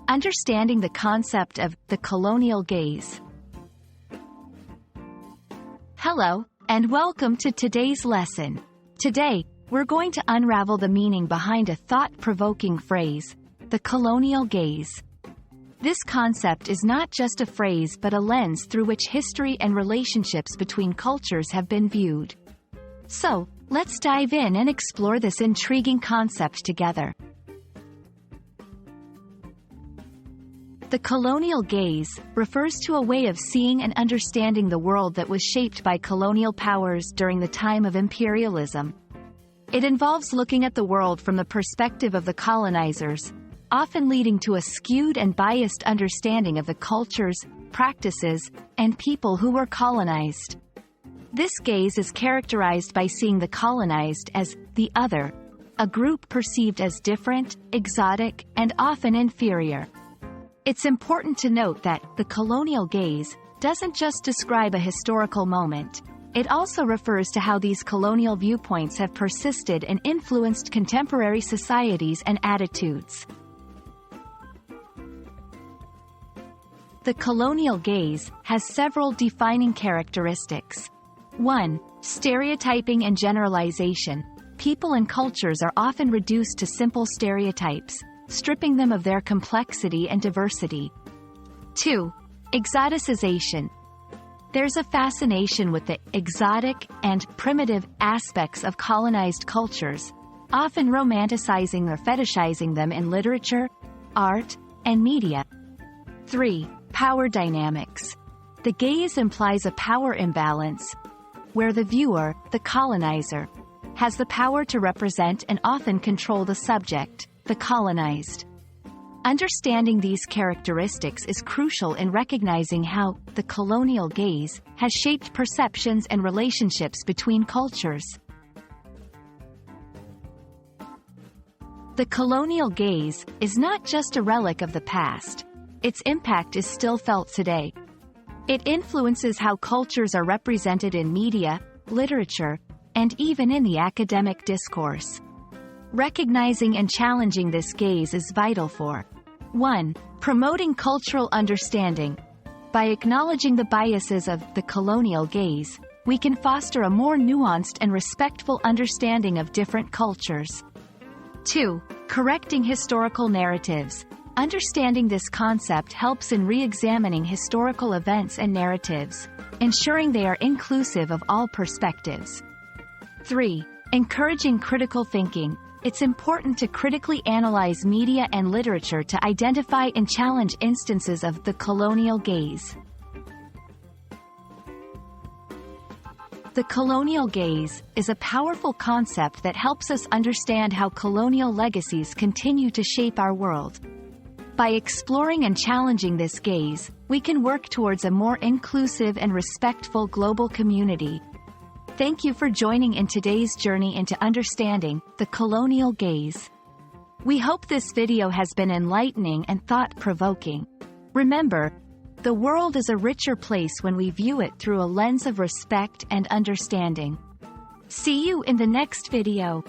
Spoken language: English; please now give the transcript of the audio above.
Understanding the concept of the colonial gaze. Hello, and welcome to today's lesson. Today, we're going to unravel the meaning behind a thought-provoking phrase, the colonial gaze. This concept is not just a phrase but a lens through which history and relationships between cultures have been viewed. So, let's dive in and explore this intriguing concept together. The colonial gaze refers to a way of seeing and understanding the world that was shaped by colonial powers during the time of imperialism. It involves looking at the world from the perspective of the colonizers, often leading to a skewed and biased understanding of the cultures, practices, and people who were colonized. This gaze is characterized by seeing the colonized as the other, a group perceived as different, exotic, and often inferior. It's important to note that the colonial gaze doesn't just describe a historical moment. It also refers to how these colonial viewpoints have persisted and influenced contemporary societies and attitudes. The colonial gaze has several defining characteristics. 1. Stereotyping and generalization. People and cultures are often reduced to simple stereotypes, stripping them of their complexity and diversity. 2. Exoticization. There's a fascination with the exotic and primitive aspects of colonized cultures, often romanticizing or fetishizing them in literature, art, and media. 3. Power dynamics. The gaze implies a power imbalance, where the viewer, the colonizer, has the power to represent and often control the subject, the colonized. Understanding these characteristics is crucial in recognizing how the colonial gaze has shaped perceptions and relationships between cultures. The colonial gaze is not just a relic of the past. Its impact is still felt today. It influences how cultures are represented in media, literature, and even in the academic discourse. Recognizing and challenging this gaze is vital for 1. Promoting cultural understanding. By acknowledging the biases of the colonial gaze, we can foster a more nuanced and respectful understanding of different cultures. 2. Correcting historical narratives. Understanding this concept helps in re-examining historical events and narratives, ensuring they are inclusive of all perspectives. 3. Encouraging critical thinking. It's important to critically analyze media and literature to identify and challenge instances of the colonial gaze. The colonial gaze is a powerful concept that helps us understand how colonial legacies continue to shape our world. By exploring and challenging this gaze, we can work towards a more inclusive and respectful global community. Thank you for joining in today's journey into understanding the colonial gaze. We hope this video has been enlightening and thought-provoking. Remember, the world is a richer place when we view it through a lens of respect and understanding. See you in the next video.